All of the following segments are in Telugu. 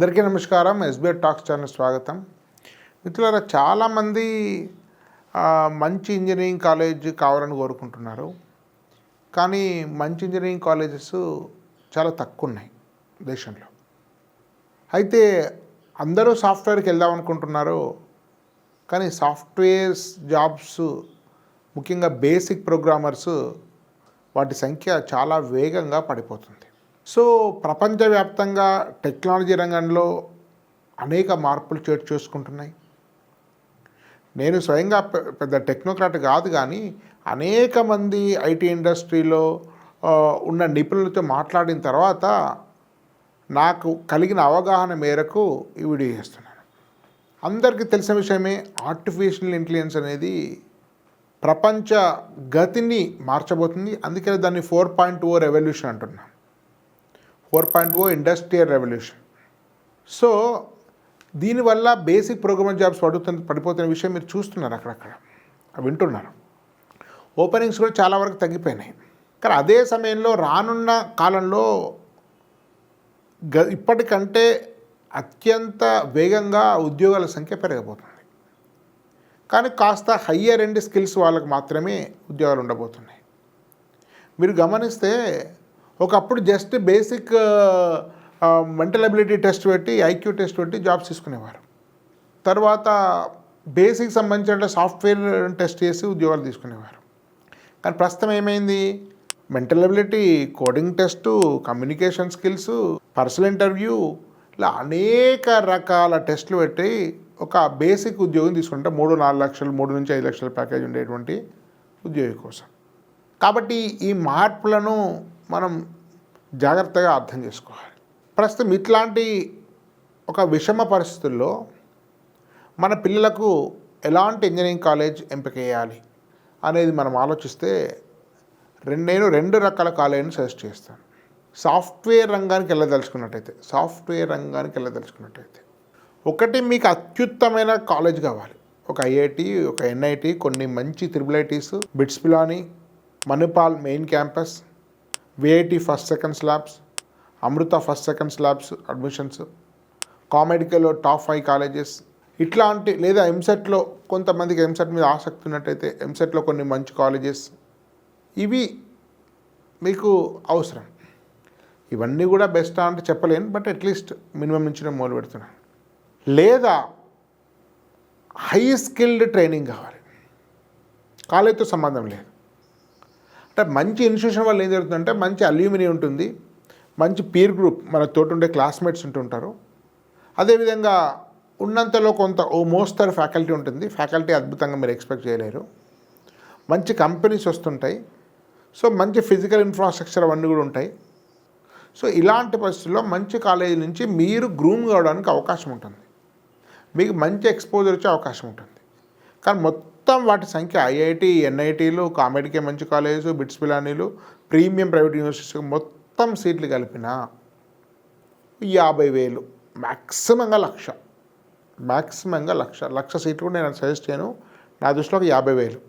అందరికీ నమస్కారం. ఎస్బీఐ టాక్స్ ఛానల్ స్వాగతం. మిత్రులారా, చాలామంది మంచి ఇంజనీరింగ్ కాలేజ్ కావాలని కోరుకుంటున్నారు. కానీ మంచి ఇంజనీరింగ్ కాలేజెస్ చాలా తక్కువ ఉన్నాయి దేశంలో. అయితే అందరూ సాఫ్ట్వేర్కి వెళ్దాం అనుకుంటున్నారు. కానీ సాఫ్ట్వేర్స్ జాబ్స్, ముఖ్యంగా బేసిక్ ప్రోగ్రామర్స్, వాటి సంఖ్య చాలా వేగంగా పడిపోతుంది. సో ప్రపంచవ్యాప్తంగా టెక్నాలజీ రంగంలో అనేక మార్పులు చోటు చేసుకుంటున్నాయి. నేను స్వయంగా పెద్ద టెక్నోక్రాట్ కాదు, కానీ అనేక మంది ఐటీ ఇండస్ట్రీలో ఉన్న నిపుణులతో మాట్లాడిన తర్వాత నాకు కలిగిన అవగాహన మేరకు ఈ వీడియో చేస్తున్నాను. అందరికీ తెలిసిన విషయమే, ఆర్టిఫిషియల్ ఇంటెలిజెన్స్ అనేది ప్రపంచ గతిని మార్చబోతుంది. అందుకని దాన్ని 4.0 రెవల్యూషన్ అంటున్నాం. 4.0 ఇండస్ట్రియల్ రెవల్యూషన్. సో దీనివల్ల బేసిక్ ప్రోగ్రామర్ జాబ్స్ పడిపోతున్న విషయం మీరు చూస్తున్నారు, అక్కడక్కడ వింటున్నారు. ఓపెనింగ్స్ కూడా చాలా వరకు తగ్గిపోయినాయి. కానీ అదే సమయంలో రానున్న కాలంలో ఇప్పటికంటే అత్యంత వేగంగా ఉద్యోగాల సంఖ్య పెరగబోతుంది. కానీ కాస్త హయ్యర్ ఎండ్ స్కిల్స్ వాళ్ళకు మాత్రమే ఉద్యోగాలు ఉండబోతున్నాయి. మీరు గమనిస్తే ఒకప్పుడు just basic mental ability test పెట్టి, ఐక్యూ టెస్ట్ పెట్టి జాబ్స్ తీసుకునేవారు. తర్వాత బేసిక్ సంబంధించిన సాఫ్ట్వేర్ టెస్ట్ చేసి ఉద్యోగాలు తీసుకునేవారు. కానీ ప్రస్తుతం ఏమైంది, mental ability, coding test, communication skills, personal interview, ఇలా అనేక రకాల టెస్టులు పెట్టి ఒక బేసిక్ ఉద్యోగం తీసుకుంటే 3-4 లక్షలు, 3 నుంచి 5 లక్షల ప్యాకేజ్ ఉండేటువంటి ఉద్యోగం కోసం. కాబట్టి ఈ మార్పులను మనం జాగ్రత్తగా అర్థం చేసుకోవాలి. ప్రస్తుతం ఇట్లాంటి ఒక విషమ పరిస్థితుల్లో మన పిల్లలకు ఎలాంటి ఇంజనీరింగ్ కాలేజ్ ఎంపిక చేయాలి అనేది మనం ఆలోచిస్తే నేను 2 రకాల కాలేజీని సజెస్ట్ చేస్తాను. సాఫ్ట్వేర్ రంగానికి వెళ్ళదలుచుకున్నట్టయితే ఒకటి, మీకు అత్యుత్తమైన కాలేజ్ కావాలి. ఒక ఐఐటి, ఒక ఎన్ఐటి, కొన్ని మంచి triple ITs, BITS Pilani, Manipal main campus, VIT first second slabs, Amrita first second slabs admissions, కామెడికల్లో టాప్ 5 కాలేజెస్ ఇట్లాంటి, లేదా ఎంసెట్లో కొంతమందికి ఎంసెట్ మీద ఆసక్తి ఉన్నట్టయితే ఎంసెట్లో కొన్ని మంచి కాలేజెస్, ఇవి మీకు అవసరం. ఇవన్నీ కూడా బెస్ట్ అంటే చెప్పలేను, బట్ అట్లీస్ట్ మినిమం నుంచి నేను మొదలు పెడుతున్నాను. లేదా హై స్కిల్డ్ ట్రైనింగ్ కావాలి, కాలేజీతో సంబంధం లేదు. అంటే మంచి ఇన్స్టిట్యూషన్ వల్ల ఏం జరుగుతుందంటే మంచి అల్యూమిని ఉంటుంది, మంచి పీర్ గ్రూప్, మన తోటి ఉండే క్లాస్మేట్స్ ఉంటుంటారు. అదేవిధంగా ఉన్నంతలో కొంత మోస్తరు ఫ్యాకల్టీ ఉంటుంది. ఫ్యాకల్టీ అద్భుతంగా మీరు ఎక్స్పెక్ట్ చేయలేరు. మంచి కంపెనీస్ వస్తుంటాయి. సో మంచి ఫిజికల్ ఇన్ఫ్రాస్ట్రక్చర్ అవన్నీ కూడా ఉంటాయి. సో ఇలాంటి పరిస్థితుల్లో మంచి కాలేజీ నుంచి మీరు గ్రూమ్ కావడానికి అవకాశం ఉంటుంది, మీకు మంచి ఎక్స్పోజర్ వచ్చే అవకాశం ఉంటుంది. కానీ మొత్తం వాటి సంఖ్య ఐఐటి, ఎన్ఐటీలు, కామెడీకే మంచి కాలేజెస్, బిట్స్ పిలానీలు, ప్రీమియం ప్రైవేట్ యూనివర్సిటీస్ మొత్తం సీట్లు కలిపిన 50,000, మ్యాక్సిమంగా లక్ష సీట్లు కూడా నేను సజెస్ట్ చేయను. నా దృష్టిలో 50,000.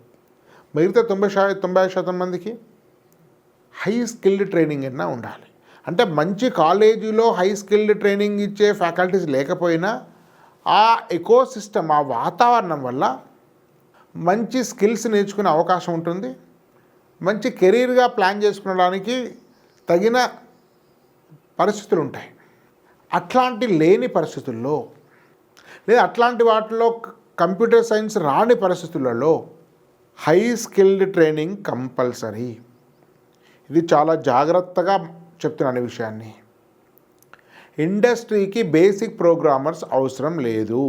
మిగతా 90% మందికి హై స్కిల్డ్ ట్రైనింగ్ అయినా ఉండాలి. అంటే మంచి కాలేజీలో హై స్కిల్డ్ ట్రైనింగ్ ఇచ్చే ఫ్యాకల్టీస్ లేకపోయినా ఆ ఎకోసిస్టమ్, ఆ వాతావరణం వల్ల మంచి స్కిల్స్ నేర్చుకునే అవకాశం ఉంటుంది. మంచి కెరీర్గా ప్లాన్ చేసుకునడానికి తగిన పరిస్థితులు ఉంటాయి. అట్లాంటి లేని పరిస్థితుల్లో, లేదా అట్లాంటి వాటిలో కంప్యూటర్ సైన్స్ రాని పరిస్థితులలో హై స్కిల్డ్ ట్రైనింగ్ కంపల్సరీ. ఇది చాలా జాగ్రత్తగా చెప్తున్నాను ఈ విషయాన్ని. ఇండస్ట్రీకి బేసిక్ ప్రోగ్రామర్స్ అవసరం లేదు.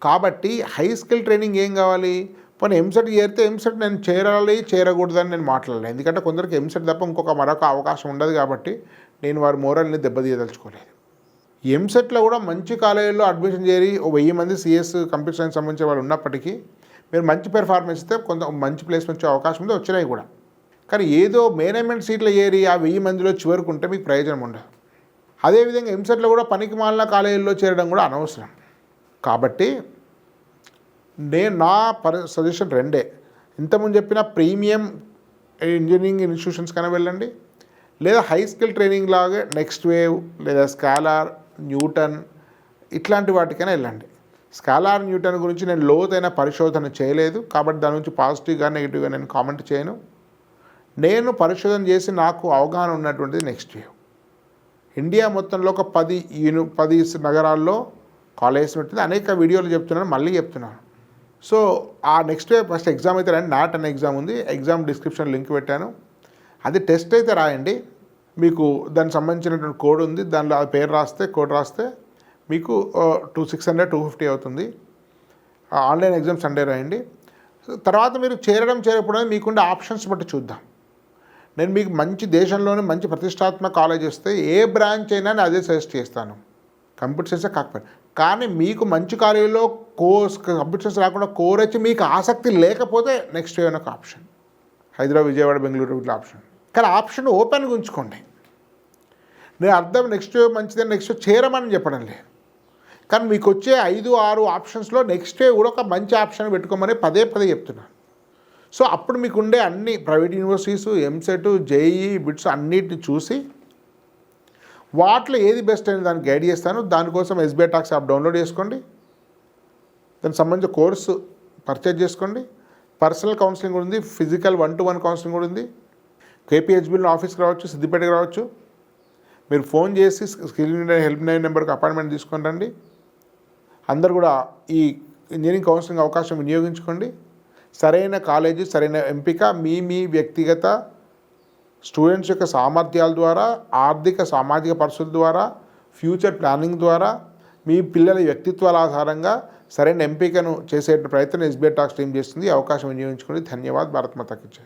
కాబట్టి హై స్కిల్ ట్రైనింగ్ ఏం కావాలి? పోనీ ఎంసెట్ చేరితే ఎంసెట్ నేను చేరకూడదని నేను మాట్లాడలేదు. ఎందుకంటే కొందరికి ఎంసెట్ తప్ప మరొక అవకాశం ఉండదు. కాబట్టి నేను వారి మోరల్ని దెబ్బతీయదలుచుకోలేదు. ఎంసెట్లో కూడా మంచి కాలేజీలో అడ్మిషన్ చేరి 1000 మంది సిఎస్ కంప్యూటర్ సైన్స్ సంబంధించిన వాళ్ళు ఉన్నప్పటికీ మీరు మంచి పెర్ఫార్మెన్స్ ఇస్తే కొంత మంచి ప్లేస్మెంట్ వచ్చే అవకాశం ఉంది, వచ్చినాయి కూడా. కానీ ఏదో మేనేజ్మెంట్ సీట్లు ఏరి ఆ 1000 మందిలో చివరికి ఉంటే మీకు ప్రయోజనం ఉండదు. అదేవిధంగా ఎంసెట్లో కూడా పనికి మాలిన కాలేజీల్లో చేరడం కూడా అనవసరం. కాబట్టి నా సజెషన్ 2. ఇంతకుముందు చెప్పిన ప్రీమియం ఇంజనీరింగ్ ఇన్స్టిట్యూషన్స్ కన్నా వెళ్ళండి, లేదా హై స్కిల్ ట్రైనింగ్ లాగా నెక్స్ట్ వేవ్ లేదా స్కాలర్ న్యూటన్ ఇట్లాంటి వాటికైనా వెళ్ళండి. స్కాలార్, న్యూటన్ గురించి నేను లోతైన పరిశోధన చేయలేదు కాబట్టి దాని గురించి పాజిటివ్గా నెగిటివ్గా నేను కామెంట్ చేయను. నేను పరిశోధన చేసి నాకు అవగాహన ఉన్నటువంటిది నెక్స్ట్ వేవ్. ఇండియా మొత్తంలో ఒక 10 నగరాల్లో కాలేజెస్ ఉంటుంది. అనేక వీడియోలు చెప్తున్నాను, మళ్ళీ చెప్తున్నాను. సో ఆ నెక్స్ట్ వేవ్ ఫస్ట్ ఎగ్జామ్ అయితే రండి. నాట్ అనే ఎగ్జామ్ ఉంది, ఎగ్జామ్ డిస్క్రిప్షన్ లింక్ పెట్టాను. అది టెస్ట్ అయితే రాయండి. మీకు దానికి సంబంధించినటువంటి కోడ్ ఉంది, దానిలో ఆ పేరు రాస్తే కోడ్ రాస్తే మీకు 600-250 అవుతుంది. ఆన్లైన్ ఎగ్జామ్ సండే రాయండి. తర్వాత మీరు చేరకపోవడం మీకుండే ఆప్షన్స్ బట్టి చూద్దాం. నేను మీకు మంచి దేశంలోనే మంచి ప్రతిష్టాత్మక కాలేజ్ వస్తే ఏ బ్రాంచ్ అయినా నేను అదే సజెస్ట్ చేస్తాను, కంప్యూటర్ సైన్సే కాకపోతే. కానీ మీకు మంచి కాలేజీలో కంప్యూటర్ సైన్స్ రాకుండా కోర్ వచ్చి మీకు ఆసక్తి లేకపోతే నెక్స్ట్ వేవ్ ఒక ఆప్షన్, హైదరాబాద్, విజయవాడ, బెంగళూరు ఇట్లా ఆప్షన్. కానీ ఆప్షన్ ఓపెన్గా ఉంచుకోండి. నేను అర్థం నెక్స్ట్ వేవ్ మంచిదని నెక్స్ట్ వేవ్ చేరమని చెప్పడం లేదు, కానీ మీకు వచ్చే 5-6 ఆప్షన్స్లో నెక్స్ట్ వేవ్ కూడా ఒక మంచి ఆప్షన్ పెట్టుకోమని పదే చెప్తున్నాను. సో అప్పుడు మీకు ఉండే అన్ని private universities, EAMCET, JEE, bits అన్నిటిని చూసి వాటిలో ఏది బెస్ట్ అని దాన్ని గైడ్ చేస్తాను. దానికోసం ఎస్బీఐ టాక్స్ యాప్ డౌన్లోడ్ చేసుకోండి, దానికి సంబంధించిన కోర్సు పర్చేజ్ చేసుకోండి. పర్సనల్ కౌన్సిలింగ్ కూడా ఉంది, ఫిజికల్ 1-to-1 కౌన్సిలింగ్ కూడా ఉంది. కేపీహెచ్బీలో ఆఫీస్కి రావచ్చు, సిద్దిపేటకి రావచ్చు. మీరు ఫోన్ చేసి స్కిల్ ఇండియా హెల్ప్ లైన్ నెంబర్కి అపాయింట్మెంట్ తీసుకొని రండి. అందరు కూడా ఈ ఇంజనీరింగ్ కౌన్సిలింగ్ అవకాశం వినియోగించుకోండి. సరైన కాలేజీ, సరైన ఎంపిక మీ వ్యక్తిగత స్టూడెంట్స్ యొక్క సామర్థ్యాల ద్వారా, ఆర్థిక సామాజిక పరిస్థితుల ద్వారా, ఫ్యూచర్ ప్లానింగ్ ద్వారా, మీ పిల్లల వ్యక్తిత్వాల ఆధారంగా సరైన ఎంపికను చేసే ప్రయత్నం ఎస్బీఐ టాక్స్ టీమ్ చేస్తుంది. అవకాశం వినియోగించుకోండి. ధన్యవాద్. భారత్ మాతా కీ జై.